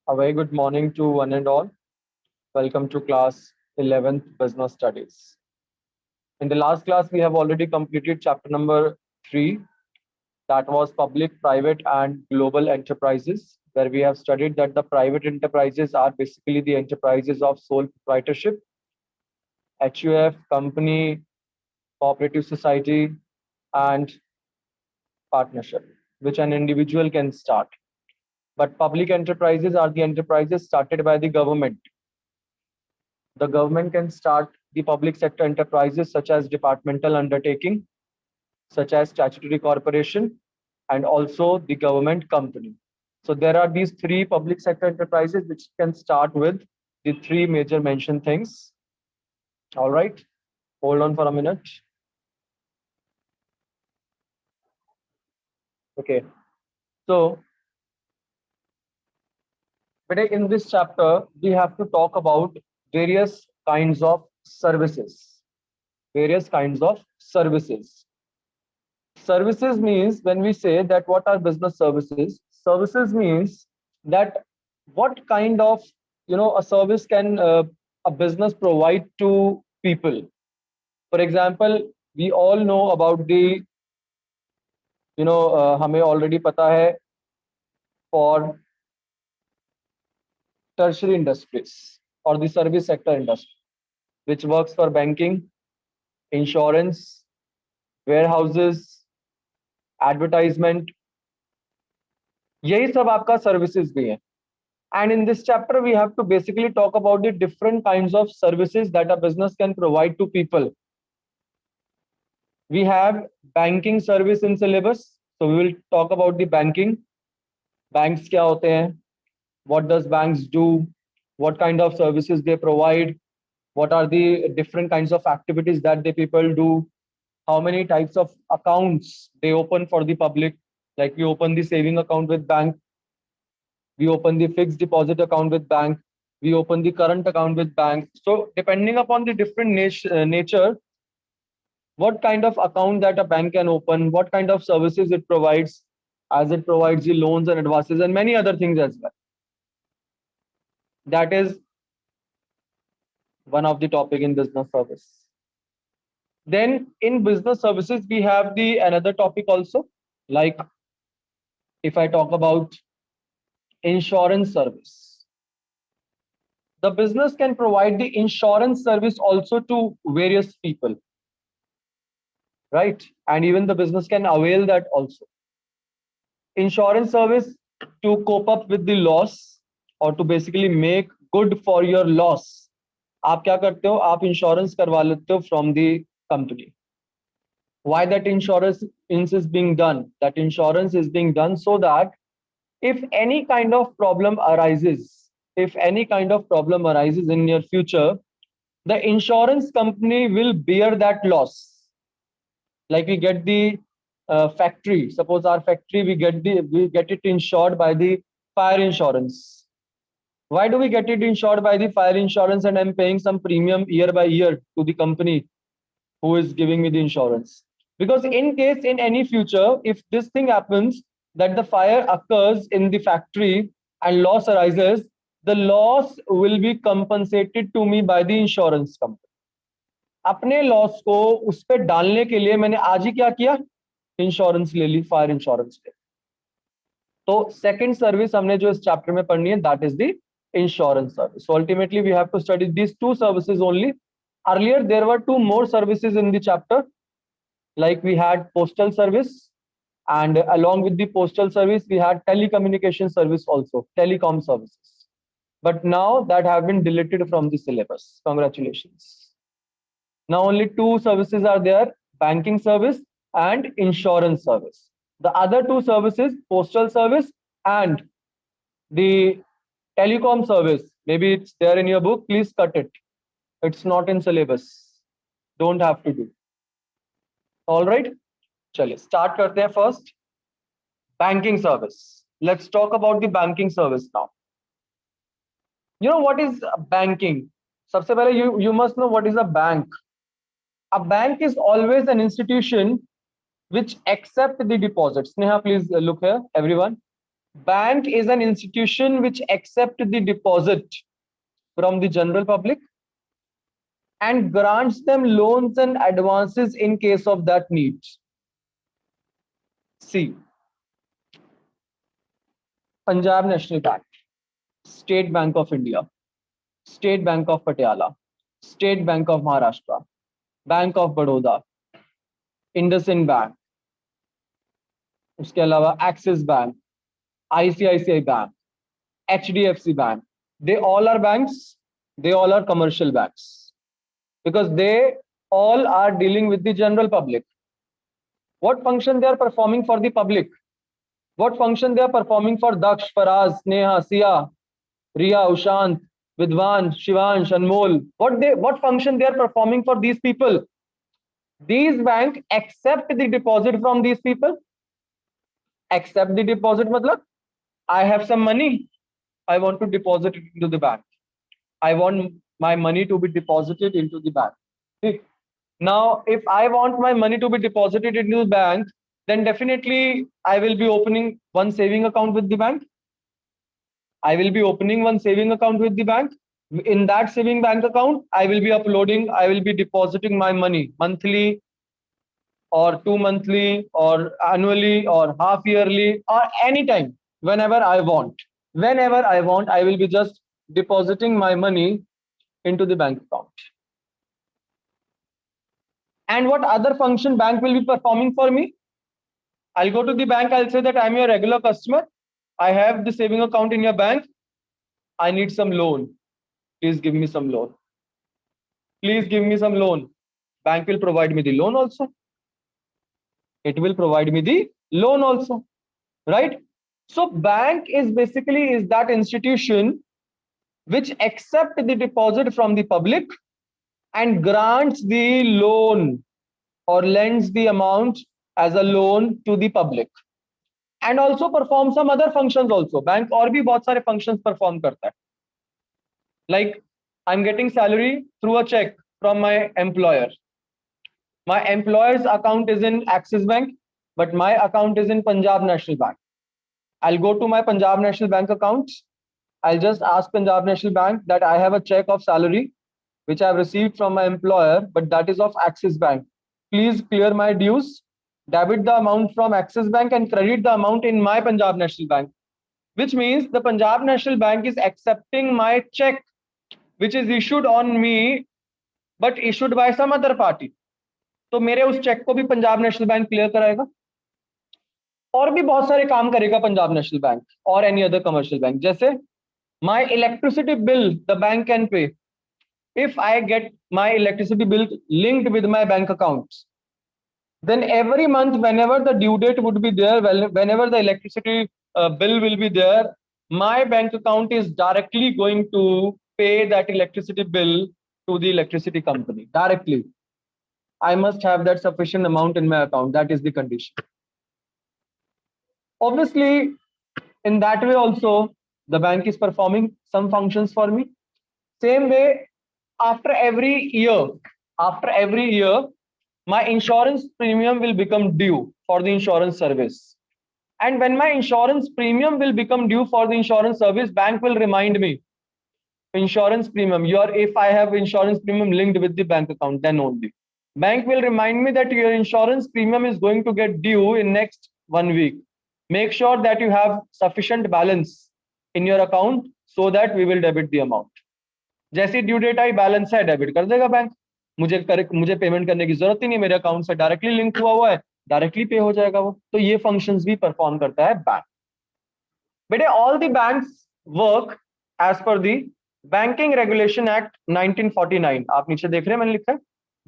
A very good morning to one and all. Welcome to class 11th Business Studies. In the last class, we have already completed chapter number 3, that was Public, Private and Global Enterprises, where we have studied that the private enterprises are basically the enterprises of sole proprietorship, HUF, company, cooperative society, and partnership, which an individual can start. But public enterprises are the enterprises started by the government. The government can start the public sector enterprises such as departmental undertaking, such as statutory corporation, and also the government company. So there are these three public sector enterprises which can start with the three major mentioned things. All right, hold on for a minute. Okay, so today in this chapter, we have to talk about various kinds of services. Various kinds of services. Services means when we say that what are business services, services means that what kind of a service can a business provide to people. For example, we all know about the हमें already पता है for tertiary industries or the service sector industry, which works for banking, insurance, warehouses, advertisement. यही सब आपका services भी है. And in this chapter, we have to basically talk about the different kinds of services that a business can provide to people. We have banking service in syllabus. So we will talk about the banking. Banks kya hote hain? What does banks do? What kind of services they provide? What are the different kinds of activities that the people do? How many types of accounts they open for the public? Like we open the saving account with bank. We open the fixed deposit account with bank. We open the current account with bank. So depending upon the different nature, what kind of account that a bank can open, what kind of services it provides, as it provides the loans and advances and many other things as well. That is one of the topic in business service. Then in business services, we have the another topic also, like if I talk about insurance service. The business can provide the insurance service also to various people, right? And even the business can avail that also. Insurance service to cope up with the loss or to basically make good for your loss. आप क्या करते हो? आप insurance करवा लेते हो from the company. Why that insurance is being done? That insurance is being done so that if any kind of problem arises, in your future, the insurance company will bear that loss. Like we get the factory, suppose our factory, we get it insured by the fire insurance. Why do we get it insured by the fire insurance and I'm paying some premium year by year to the company who is giving me the insurance? Because in case in any future, if this thing happens, that the fire occurs in the factory and loss arises, the loss will be compensated to me by the insurance company. अपने loss को उस पे डालने के लिए मैंने आज ही क्या किया? इंश्योरेंस ले ली, फायर इंश्योरेंस ले. तो सेकंड सर्विस हमने जो इस चैप्टर में पढ़नी है, that is the insurance service. So ultimately we have to study these two services only. Earlier there were two more services in the chapter, like we had postal service, and along with the postal service we had telecommunication service also, telecom services. But now that have been deleted from the syllabus. Congratulations. Now only two services are there, banking service and insurance service. The other two services, postal service and the telecom service, maybe it's there in your book, please cut it. It's not in syllabus. Don't have to do. All right. Chaliye, start karte hain first. Banking service. Let's talk about the banking service now. You know what is banking? सबसे पहले you must know what is a bank. A bank is always an institution which accept the deposits. Sneha, please look here, everyone. Bank is an institution which accepts the deposit from the general public and grants them loans and advances in case of that need. C. Punjab National Bank, State Bank of India, State Bank of Patiala, State Bank of Maharashtra, Bank of Baroda, IndusInd Bank, उसके अलावा Axis Bank, ICICI Bank, HDFC Bank. They all are banks. They all are commercial banks because they all are dealing with the general public. What function they are performing for the public? What function they are performing for Daksh, Faraz, Sneha, Sia, Riya, Ushant, Vidwan, Shivansh, Anmol? What function they are performing for these people? These banks accept the deposit from these people. Accept the deposit matlab I have some money. I want to deposit it into the bank. I want my money to be deposited into the bank. Okay. Now, if I want my money to be deposited into the bank, then definitely I will be opening one saving account with the bank. I will be opening one saving account with the bank. In that saving bank account, I will be depositing my money monthly or 2 monthly or annually or half yearly or anytime, whenever I want. Whenever I want, I will be just depositing my money into the bank account. And what other function bank will be performing for me? I'll go to the bank, I'll say that I'm your regular customer. I have the saving account in your bank. I need some loan. Please give me some loan. Please give me some loan. Bank will provide me the loan also. It will provide me the loan also, right? So bank is basically that institution which accept the deposit from the public and grants the loan or lends the amount as a loan to the public, and also perform some other functions also. Bank और भी बहुत सारे functions perform करता है. Like I'm getting salary through a check from my employer. My employer's account is in Axis Bank, but my account is in Punjab National Bank. I'll go to my Punjab National Bank account. I'll just ask Punjab National Bank that I have a check of salary which I've received from my employer, but that is of Axis Bank. Please clear my dues, debit the amount from Axis Bank and credit the amount in my Punjab National Bank. Which means the Punjab National Bank is accepting my check which is issued on me but issued by some other party. तो मेरे उस check को भी Punjab national bank clear कराएगा. और भी बहुत सारे काम करेगा पंजाब नेशनल बैंक और एनी अदर कमर्शियल बैंक. जैसे my electricity bill the bank can pay if I get my electricity bill linked with my bank accounts. Then every month, whenever the due date would be there, whenever the electricity bill will be there, my bank account is directly going to pay that electricity bill to the electricity company directly. I must have that sufficient amount in my account. That is the condition. Obviously, in that way also, the bank is performing some functions for me. Same way, after every year, my insurance premium will become due for the insurance service. And when my insurance premium will become due for the insurance service, bank will remind me, insurance premium, if I have insurance premium linked with the bank account, then only. Bank will remind me that your insurance premium is going to get due in next 1 week. Make sure that you have sufficient balance in your account so that we will debit the amount. जैसी due date I balance है debit कर देगा bank. मुझे payment करने की जरूरत ही नहीं, मेरे अकाउंट से डायरेक्टली लिंक हुआ है, डायरेक्टली पे हो जाएगा वो. तो ये फंक्शंस भी परफॉर्म करता है बैंक. बेटे all the banks work as per the banking regulation act 1949. आप नीचे देख रहे हैं मैंने लिखा है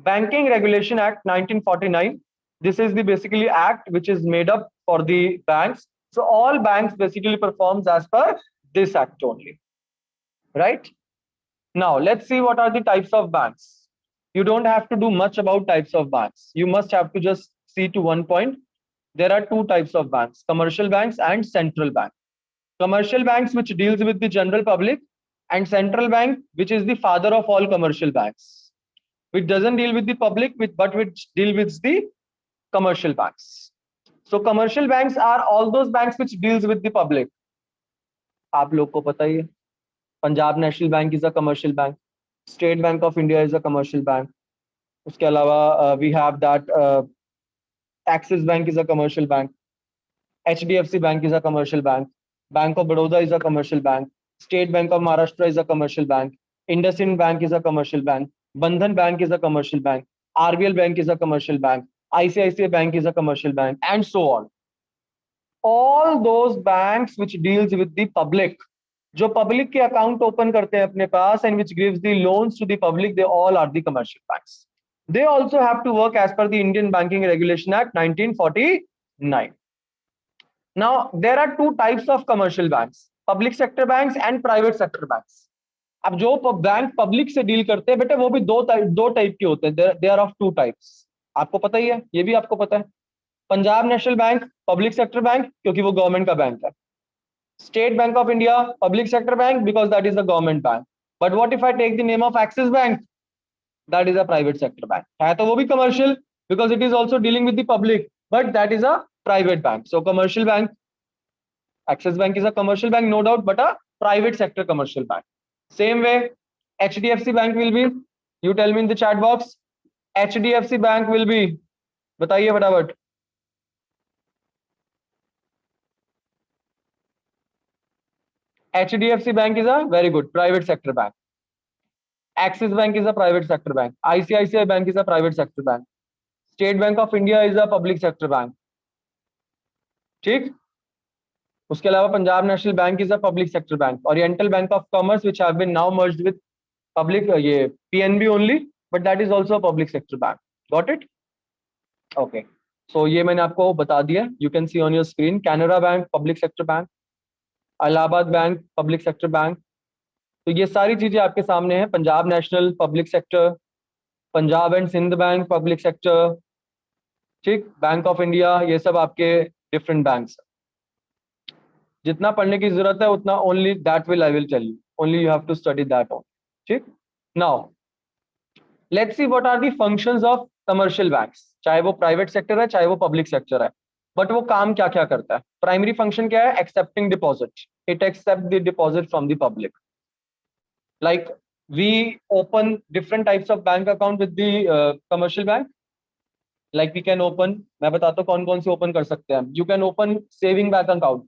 banking regulation act 1949. This is the basically act which is made up for the banks. So all banks basically performs as per this act only, right? Now let's see what are the types of banks. You don't have to do much about types of banks. You must have to just see to one point. There are two types of banks: commercial banks and central bank. Commercial banks which deals with the general public, and central bank which is the father of all commercial banks, which doesn't deal with the public but which deal with the commercial banks. So commercial banks are all those banks which deals with the public. आप लोग को पता ही है। Punjab national bank is a commercial bank, state bank of India is a commercial bank, उसके अलावा we have that Axis bank is a commercial bank, HDFC Bank is a commercial bank. Bank of Baroda is a commercial bank. State Bank of Maharashtra is a commercial bank. IndusInd Bank is a commercial bank. Bandhan Bank is a commercial bank. RBL Bank is a commercial bank. ICICI Bank is a commercial bank, and so on. All those banks which deals with the public, जो public के account open करते हैं अपने पास and which gives the loans to the public, they all are the commercial banks. They also have to work as per the Indian Banking Regulation Act 1949. Now, there are two types of commercial banks, public sector banks and private sector banks. अब जो bank public से deal करते हैं बेटे वो भी दो type के होते हैं, they are of two types. आपको पता ही है, ये भी आपको पता है। Punjab national bank public sector bank क्योंकि वो गवर्नमेंट का बैंक है। State bank of India public sector bank because that is the government bank. But what if I take the name of Axis bank, that is a private sector bank. है तो वो भी commercial because it is also dealing with the public, but that is a private bank. So commercial bank, Axis Bank is a commercial bank, no doubt, but a private sector commercial bank. Same way, HDFC Bank will be, you tell me in the chat box, HDFC Bank will be, बताइए फटाफट। HDFC Bank is a very good private sector bank. Axis Bank is a private sector bank. ICICI Bank is a private sector bank. State Bank of India is a public sector bank. ठीक, उसके अलावा Punjab national bank is a public sector bank. Oriental Bank of Commerce which have been now merged with public, ये PNB only, but that is also a public sector bank. Got it? Okay, so ये मैंने आपको बता दिया। You can see on your screen, Canara Bank public sector bank, Allahabad Bank public sector bank. तो ये सारी चीजें आपके सामने हैं। Punjab National public sector, Punjab and Sindh bank public sector, ठीक, बैंक ऑफ इंडिया, ये सब आपके डिफरेंट बैंक्स। जितना पढ़ने की जरूरत है उतना only that will I will tell you, only you have to study that on. ठीक, now let's see what are the functions of commercial banks, चाहे वो प्राइवेट सेक्टर है चाहे वो पब्लिक सेक्टर है, बट वो काम क्या क्या करता है। प्राइमरी फंक्शन क्या है? Accepting deposit, it accept the deposit from the public. Like we open different types of bank account with the commercial bank. Like we can open, मैं बताता हूँ कौन कौन से ओपन कर सकते हैं। You can open saving bank account.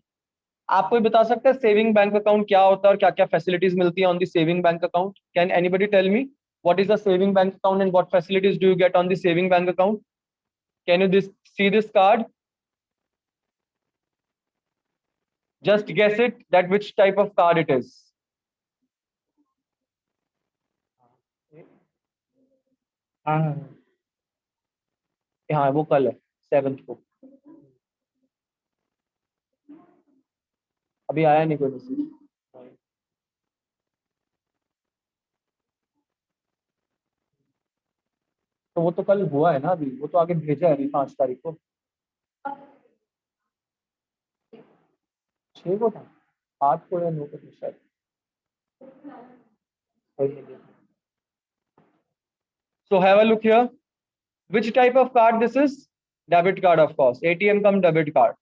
आप कोई बता सकता है सेविंग बैंक अकाउंट क्या होता है और क्या क्या फैसिलिटीज मिलती है on the saving bank account? Can anybody tell me what is the saving bank account and what facilities do you get on the saving bank account? Can you see this card? Just guess it that which type of card it is. हाँ हाँ, वो कल है 7th को, अभी आया नहीं कोई मैसेज। तो वो तो कल हुआ है ना, अभी वो तो आगे भेजा है अभी 5 तारीख को। 6 को था, 8 को या 9 को था शायद। So have a look here. Which type of card this is? Debit card of course, ATM come debit card.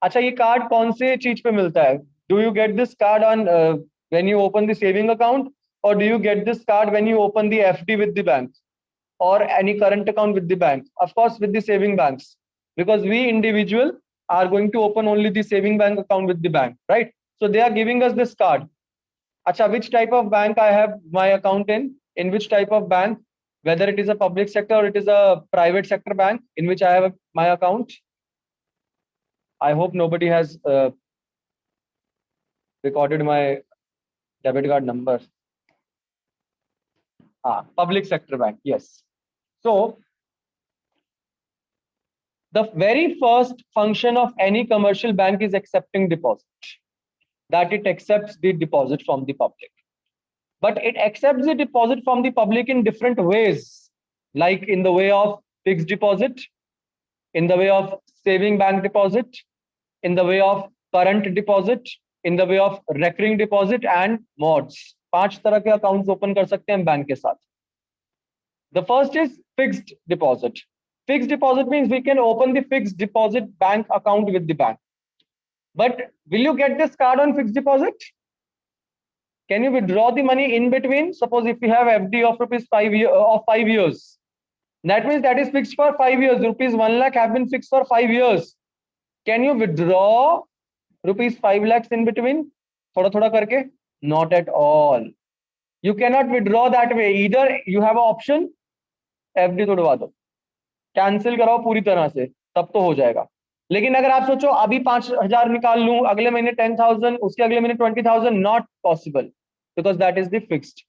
अच्छा, ये कार्ड कौन से चीज पे मिलता है? Do you get this card on when you open the saving account, or do you get this card when you open the FD with the bank or any current account with the bank? Of course with the saving banks, because we individual are going to open only the saving bank account with the bank, right? So they are giving us this card. Acha, which type of bank I have my account in which type of bank, whether it is a public sector or it is a private sector bank in which I have my account. I hope nobody has recorded my debit card number. Public sector bank, yes. So the very first function of any commercial bank is accepting deposit, that it accepts the deposit from the public. But it accepts the deposit from the public in different ways, like in the way of fixed deposit, in the way of saving bank deposit, in the way of current deposit, in the way of recurring deposit and mods. 5 तरह के accounts open कर सकते हैं bank के साथ। The first is fixed deposit. Fixed deposit means we can open the fixed deposit bank account with the bank. But will you get this card on fixed deposit? Can you withdraw the money in between? Suppose if you have FD of rupees 5 years, that means that is fixed for 5 years. Rupees 1 lakh have been fixed for 5 years. Can you withdraw rupees 5 lakhs in between? Thoda thoda karke? Not at all. You cannot withdraw that way. Either you have an option, FD तोड़वा दो, cancel कराओ पूरी तरह से, तब तो हो जाएगा. लेकिन अगर आप सोचो अभी 5,000 निकाल लूं, अगले महीने 10,000, उसके अगले महीने 20,000, not possible, because that is the fixed.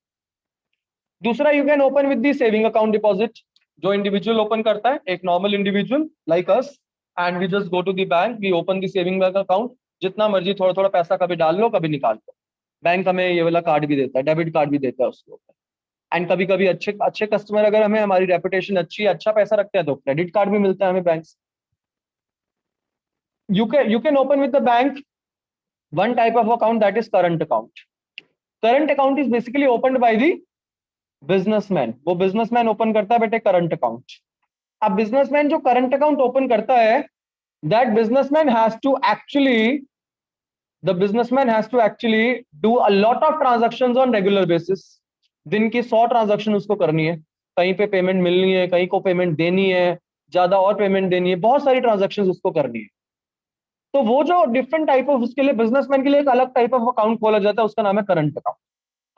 दूसरा, you can open with the saving account deposit. जो इंडिविजुअल ओपन करता है, एक normal individual like us, and we just go to the bank, we open the saving bank account. जितना मर्जी थोड़ा थोड़ा पैसा कभी डाल लो, कभी निकाल लो. बैंक हमें ये वाला कार्ड भी देता है, डेबिट कार्ड भी देता है उसके ऊपर. एंड कभी कभी अच्छे अच्छे कस्टमर, अगर हमें हमारी रेपुटेशन अच्छी, अच्छा पैसा रखते हैं, तो क्रेडिट कार्ड भी मिलता है हमें बैंक से. You can open with the bank one type of account, that is current account. Current account is basically opened by the businessman. वो businessman open करता है बेटे current account. अब businessman जो current account open करता है, that businessman has to actually do a lot of transactions on regular basis. दिन की 100 ट्रांजैक्शन उसको करनी है. कहीं पे पेमेंट मिलनी है, कहीं को पेमेंट देनी है, ज्यादा और पेमेंट देनी है, बहुत सारी ट्रांजैक्शन उसको करनी है. तो वो जो डिफरेंट टाइप ऑफ, उसके लिए बिजनेसमैन के लिए एक अलग टाइप ऑफ अकाउंट खोला जाता है, उसका नाम है करंट अकाउंट.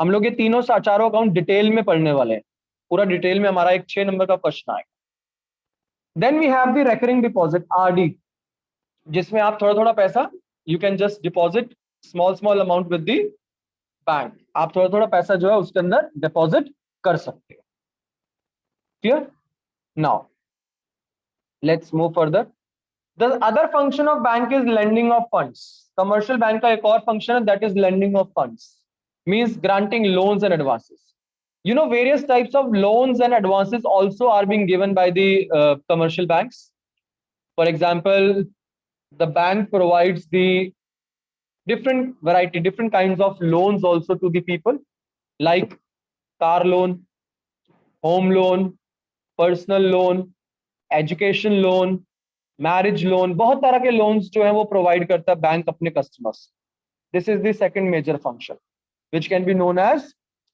हम लोग ये तीनों चारों अकाउंट डिटेल में पढ़ने वाले हैं. पूरा डिटेल में हमारा एक 6 नंबर का क्वेश्चन आएगा. Then we have the recurring deposit, RD, जिसमें आप थोड़ा थोड़ा पैसा, you can just deposit small amount with the bank. आप थोड़ा थोड़ा पैसा जो है उसके अंदर डिपॉजिट कर सकते हो. Clear? Now let's move further. The other function of bank is lending of funds. Commercial bank का एक और function है, that is lending of funds, means granting loans and advances. You know, various types of loans and advances also are being given by the commercial banks. For example, the bank provides the different kinds of loans also to the people, like car loan, home loan, personal loan, education loan, marriage loan. बहुत तरह के loans जो है वो provide करता है bank अपने customers. This is the second major function which can be known as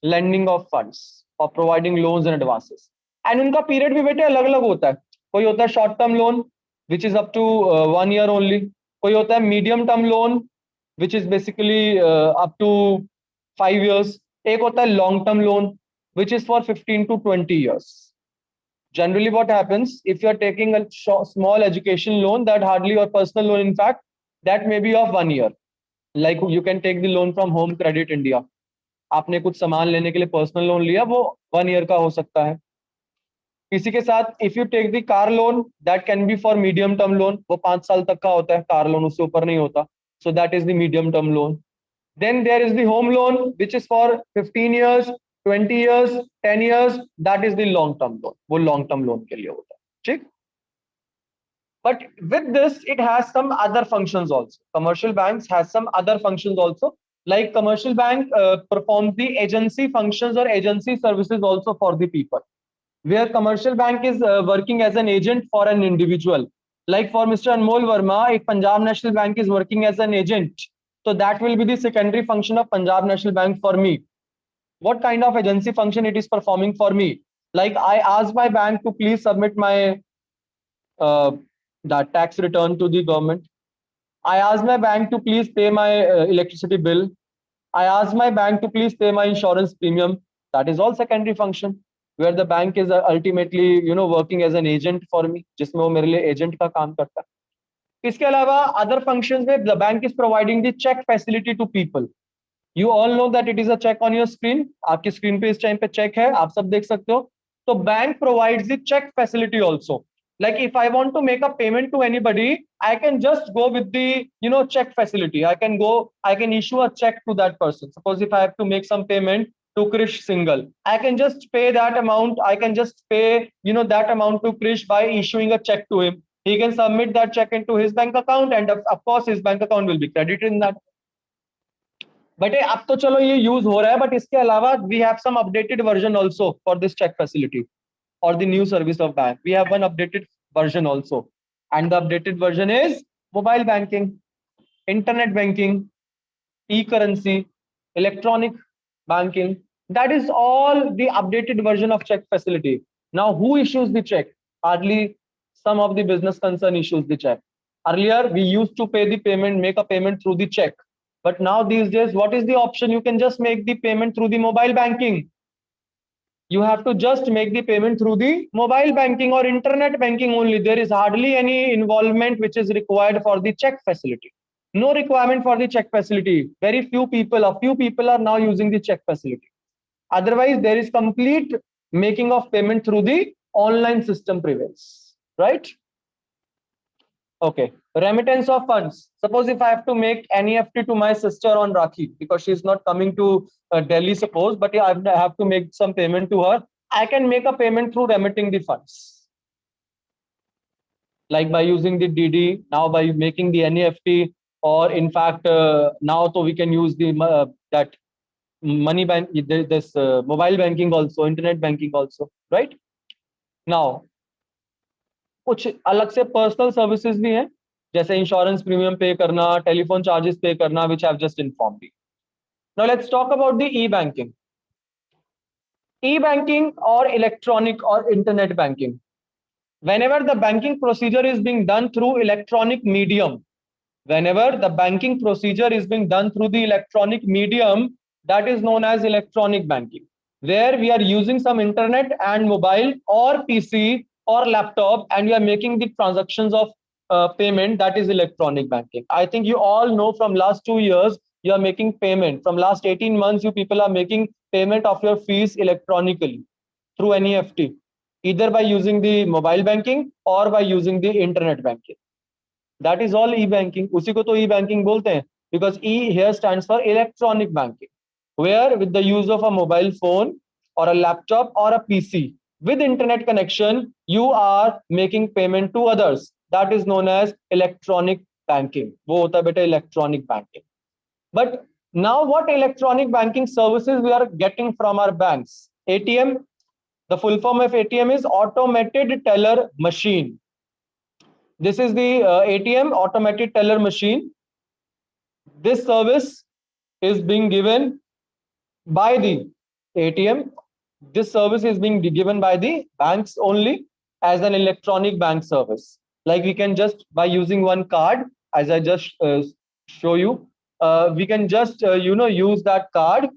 lending of funds और providing loans and advances. And उनका पीरियड भी बेटे अलग अलग होता है. कोई होता है short term loan which is up to 1 year only. कोई होता है medium term loan which is basically up to 5 years. एक होता है long term loan which is for 15 to 20 years. Generally what happens, if you are taking a small education loan, that hardly, or personal loan in fact, that may be of 1 year. Like you can take the loan from Home Credit India. आपने कुछ सामान लेने के लिए personal loan लिया, वो 1 year का हो सकता है. इसी के साथ if you take the car loan, that can be for medium term loan. वो 5 साल तक का होता है कार लोन, उससे ऊपर नहीं होता. So that is the medium term loan. Then there is the home loan, which is for 15 years, 20 years, 10 years. That is the long term loan. वो long term loan के लिए होता है. ठीक? But with this, it has some other functions also. Commercial banks has some other functions also. Like commercial bank performs the agency functions or agency services also for the people. Where commercial bank is working as an agent for an individual. Like for Mr. Anmol Verma, if Punjab National Bank is working as an agent, so that will be the secondary function of Punjab National Bank for me. What kind of agency function it is performing for me? Like I ask my bank to please submit my the tax return to the government. I ask my bank to please pay my electricity bill. I ask my bank to please pay my insurance premium. That is all secondary function, where the bank is ultimately, you know, working as an agent for me, जिसमें वो मेरे लिए agent का काम करता है. इसके अलावा अदर फंक्शंस में the bank is providing the cheque facility to people. You all know that it is a cheque on your screen. आपकी स्क्रीन पे इस टाइम पे चेक है, आप सब देख सकते हो. तो bank provides the cheque facility also. Like if I want to make a payment to anybody, I can just go with the, you know, check facility. I can issue a check to that person. Suppose if I have to make some payment to Krish Singhal, I can just pay that amount. I can just pay, you know, that amount to Krish by issuing a check to him. He can submit that check into his bank account, and of course his bank account will be credited in that. But अब तो चलो ये use हो रहा है, but इसके अलावा we have some updated version also for this check facility or the new service of bank. We have one updated version also, and the updated version is mobile banking. internet banking, e-currency, electronic banking. That is all the updated version of check facility. Now, who issues the check? Hardly some of the business concern issues the check. Earlier, we used to pay the payment, make a payment through the check. But now these days, what is the option? You can just make the payment through the mobile banking. You have to just make the payment through the mobile banking or internet banking only. There is hardly any involvement which is required for the check facility. No requirement for the check facility. Very few people, a few people are now using the check facility. Otherwise, there is complete making of payment through the online system prevails, right? Okay, remittance of funds. Suppose if I have to make NEFT to my sister on Rakhi because she's not coming to Delhi, suppose, but I have to make some payment to her. I can make a payment through remitting the funds, like by using the DD, now by making the NEFT, or in fact, now so we can use the that money bank, this mobile banking also, internet banking also, right? Now, कुछ अलग से personal services भी हैं, जैसे insurance premium पे करना, telephone charges पे करना, which I have just informed you. Now let's talk about the e-banking. E-banking or electronic or internet banking. Whenever the banking procedure is being done through electronic medium, whenever the banking procedure is being done through the electronic medium, that is known as electronic banking, where we are using some internet and mobile or PC or laptop, and we are making the transactions of payment. That is electronic banking. I think you all know from last 2 years you are making payment. From last 18 months, you people are making payment of your fees electronically through NEFT, either by using the mobile banking or by using the internet banking. That is all e-banking. उसी को तो e-banking बोलते हैं, because E here stands for electronic banking, where with the use of a mobile phone or a laptop or a PC with internet connection, you are making payment to others. That is known as electronic banking. वो होता है बेटा electronic banking. But now what electronic banking services we are getting from our banks? ATM, the full form of ATM is automated teller machine. This is the ATM, automated teller machine. This service is being given by the ATM. This service is being given by the banks only as an electronic bank service. Like we can just, by using one card, as I just show you, we can just use that card,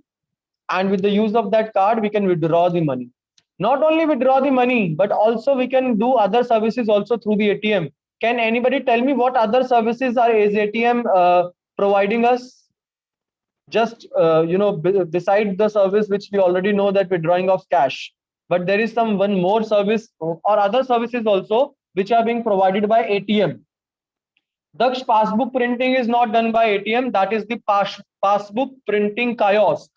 and with the use of that card we can withdraw the money. Not only withdraw the money, but also we can do other services also through the ATM. Can anybody tell me what other services is ATM providing us? Just beside the service which we already know, that withdrawing of cash, but there is some one more service or other services also which are being provided by ATM. Daksh, passbook printing is not done by ATM. That is the passbook printing kiosk.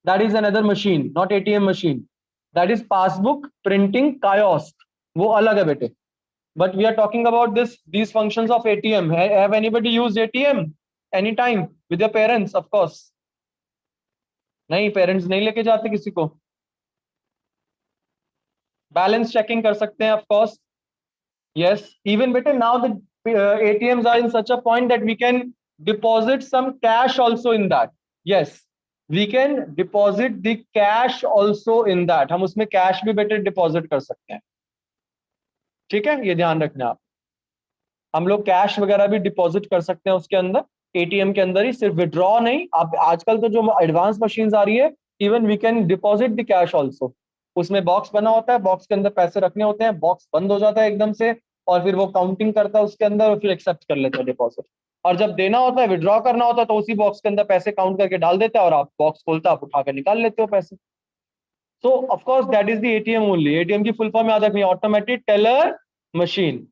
That is another machine, not ATM machine. That is passbook printing kiosk. वो अलग है बेटे. But we are talking about these functions of ATM. Have anybody used ATM anytime with your parents? Of course. नहीं, parents नहीं लेके जाते किसी को. Balance checking कर सकते हैं, of course. Yes, even better now the ATMs are in such a point that we can deposit some cash also in that. Yes, we can deposit the cash also in that. हम उसमें cash भी better deposit कर सकते हैं. ठीक है, ये ध्यान रखना आप. हम लोग कैश वगैरह भी डिपॉजिट कर सकते हैं उसके अंदर, एटीएम के अंदर ही. सिर्फ विड्रॉ नहीं, अब आजकल तो जो एडवांस मशीन्स आ रही है, even we can deposit the cash also. उसमें बॉक्स बना होता है, बॉक्स के अंदर पैसे रखने होते हैं, बॉक्स बंद हो जाता है एकदम से, और फिर वो काउंटिंग करता है उसके अंदर, और फिर एक्सेप्ट कर लेता है डिपॉजिट. और जब देना होता है, विड्रॉ करना होता है, तो उसी बॉक्स के अंदर पैसे काउंट करके डाल देता है, और आप बॉक्स खोलता है, आप उठा कर निकाल लेते हो पैसे. So of course that is the ATM only. ATM की full form याद रखनी, automated teller machine.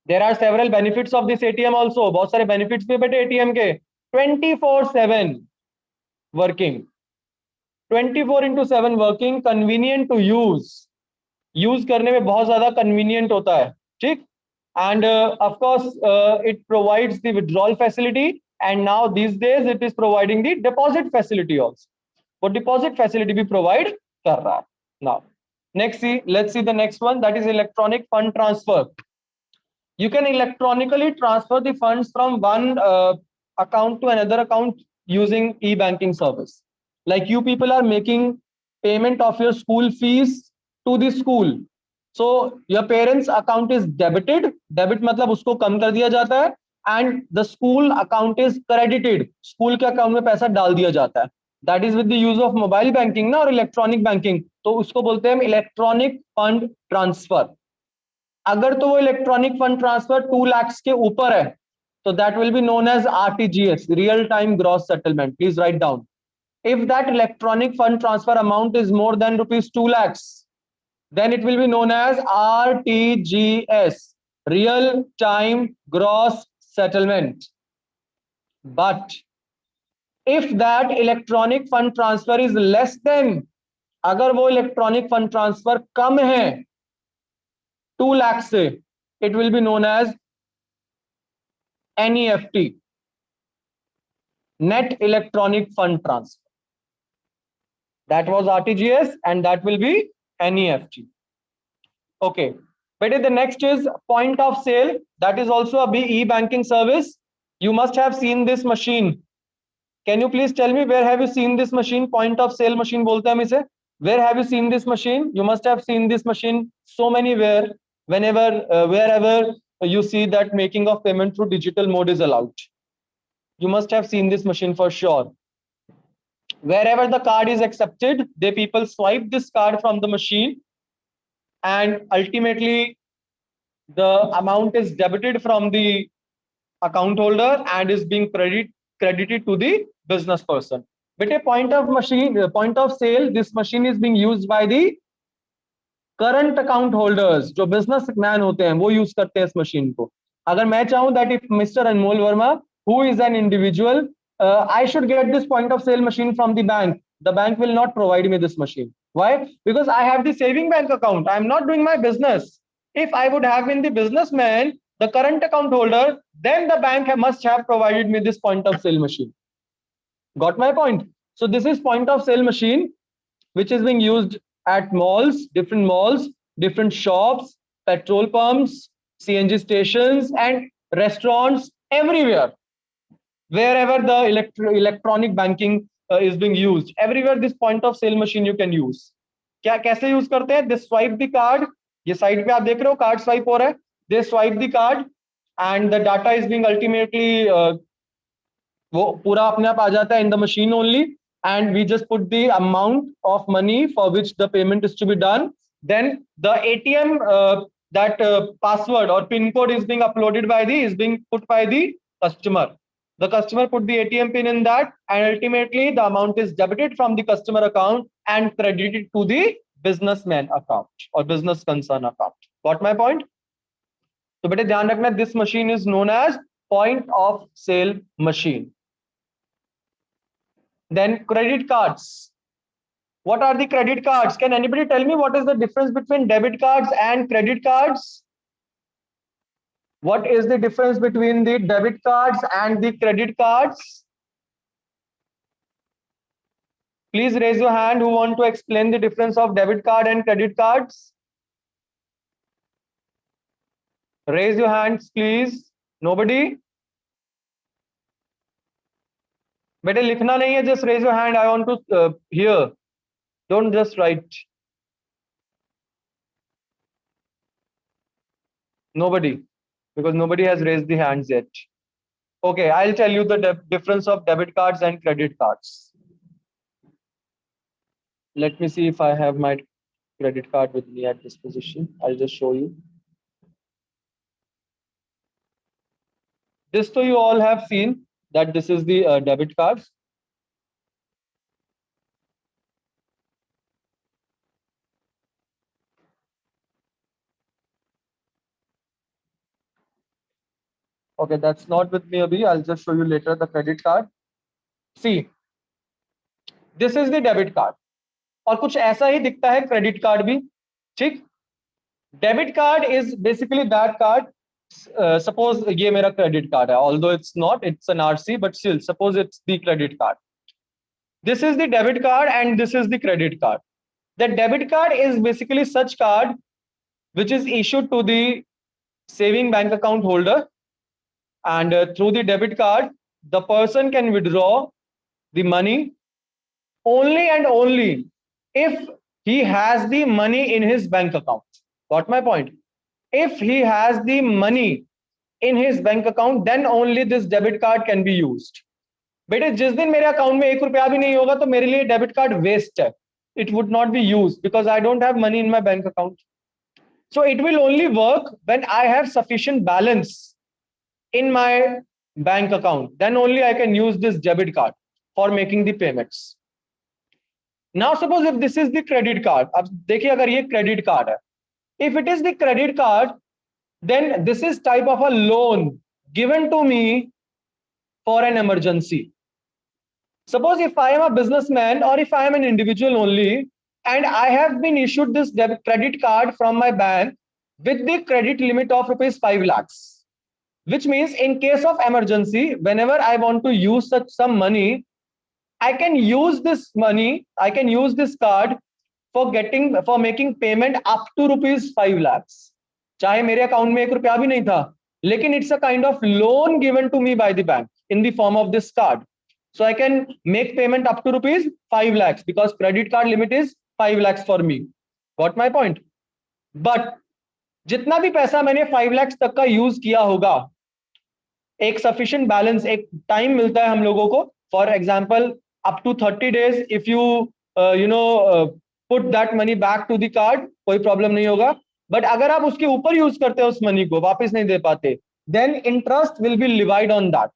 There are several benefits of this ATM also. बहुत सारे benefits भी बेटे ATM के. 24/7 working, 24/7 working, convenient to use. Use करने में बहुत ज़्यादा convenient होता है, ठीक? And of course it provides the withdrawal facility, and now these days it is providing the deposit facility also. वो deposit facility भी provide कर रहा है. Now let's see the next one, that is electronic fund transfer. You can electronically transfer the funds from one account to another account using e-banking service. Like you people are making payment of your school fees to the school. So your parents' account is debited. Debit मतलब उसको कम कर दिया जाता है, and the school account is credited. School के account में पैसा डाल दिया जाता है. That is with the use of mobile banking ना और electronic banking. तो उसको बोलते हैं electronic fund transfer. अगर तो वो इलेक्ट्रॉनिक फंड ट्रांसफर 2 लाख के ऊपर है तो that will be known as RTGS, real time gross settlement. Please write down. If that electronic fund transfer amount is more than rupees 2 lakhs, then it will be known as RTGS, real time gross settlement. But if that electronic fund transfer is less than, अगर वो electronic fund transfer कम है 2 लाख से, it will be known as NEFT, net electronic fund transfer. That was RTGS and that will be NEFT. Okay, but the next is point of sale. That is also a e-banking service. You must have seen this machine. Can you please tell me where have you seen this machine? Point of sale machine बोलते हैं हम इसे. Where have you seen this machine? You must have seen this machine so many where, whenever, wherever you see that making of payment through digital mode is allowed. You must have seen this machine for sure. Wherever the card is accepted, the people swipe this card from the machine and ultimately the amount is debited from the account holder and is being credited to the business person. But a point of sale, this machine is being used by the current account holders. जो businessman होते हैं वो use करते हैं इस machine को. अगर मैं चाहूँ that if Mr. Anmol Verma, who is an individual, I should get this point of sale machine from the bank. The bank will not provide me this machine. Why? Because I have the saving bank account. I am not doing my business. If I would have been the businessman, the current account holder, then the bank must have provided me this point of sale machine. Got my point? So this is point of sale machine, which is being used at malls, different shops, petrol pumps, CNG stations, and restaurants everywhere. Wherever the electronic banking is being used, everywhere this point of sale machine you can use. क्या कैसे use करते हैं? They swipe the card. ये side पे आप देख रहे हो कार्ड स्वाइप हो रहा है. They swipe the card and the data is being ultimately वो पूरा अपने आप आ जाता है in the machine only, and we just put the amount of money for which the payment is to be done. Then the ATM that password or pin code is being put by the customer. The customer put the ATM pin in that, and ultimately the amount is debited from the customer account and credited to the businessman account or business concern account. Got my point? So बेटे ध्यान रखना, this machine is known as point of sale machine. Then credit cards. What are the credit cards? Can anybody tell me what is the difference between debit cards and credit cards? What is the difference between the debit cards and the credit cards? Please raise your hand who want to explain the difference of debit card and credit cards. Raise your hands, please. Nobody? बेटे लिखना नहीं है, just raise your hand. I want to hear. Don't just write. Nobody, because nobody has raised the hands yet. Okay, I'll tell you the difference of debit cards and credit cards. Let me see if I have my credit card with me at this position. I'll just show you. This, so you all have seen that this is the debit cards. Okay, that's not with me, Abhi. I'll just show you later the credit card. See, this is the debit card. और कुछ ऐसा ही दिखता है credit card भी, ठीक? Debit card is basically that card. Suppose ये मेरा credit card है, although it's not, it's an RC, but still, suppose it's the credit card. This is the debit card and this is the credit card. The debit card is basically such card which is issued to the saving bank account holder, and through the debit card the person can withdraw the money only and only if he has the money in his bank account. Got my point? If he has the money in his bank account, then only this debit card can be used. बेटे जिस दिन मेरे account में 1 रुपया भी नहीं होगा तो मेरे लिए डेबिट कार्ड वेस्ट है. It would not be used because I don't have money in my bank account. So it will only work when I have sufficient balance in my bank account. Then only I can use this debit card for making the payments. Now suppose if this is the credit card. अब देखिए अगर ये credit card है. If it is the credit card, then this is type of a loan given to me for an emergency. Suppose if I am a businessman or if I am an individual only and I have been issued this credit card from my bank with the credit limit of rupees 5 lakhs, which means in case of emergency, whenever I want to use such some money, I can use this money, I can use this card for making payment up to rupees 5 lakhs. चाहे मेरे account में 1 रुपया भी नहीं था, लेकिन it's a kind of loan given to me by the bank in the form of this card. So I can make payment up to rupees 5 lakhs because credit card limit is 5 lakhs for me. Got my point? But जितना भी पैसा मैंने 5 lakhs तक का use किया होगा, एक sufficient balance, एक टाइम मिलता है हम लोगों को. For example, up to 30 days, if you put that money back to the card, कोई प्रॉब्लम नहीं होगा. बट अगर आप उसके ऊपर यूज करते हो उस मनी को, वापस नहीं दे पाते, then interest will be levied on that.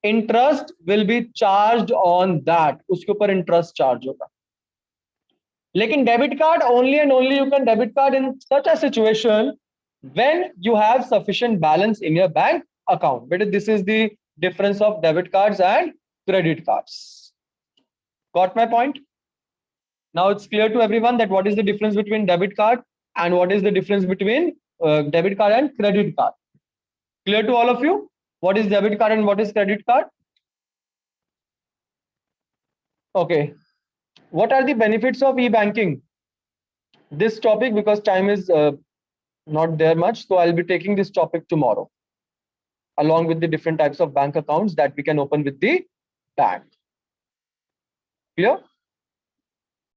Interest will be charged on that. उसके ऊपर interest charge होगा. लेकिन debit card only and only you can debit card in such a situation when you have sufficient balance in your bank account. But this is the difference of debit cards and credit cards. Got my point? Now it's clear to everyone that what is the difference between debit card and what is the difference between debit card and credit card. Clear to all of you? What is debit card and what is credit card? Okay. What are the benefits of e-banking? This topic, because time is not there much, so I'll be taking this topic tomorrow, along with the different types of bank accounts that we can open with the bank. Clear?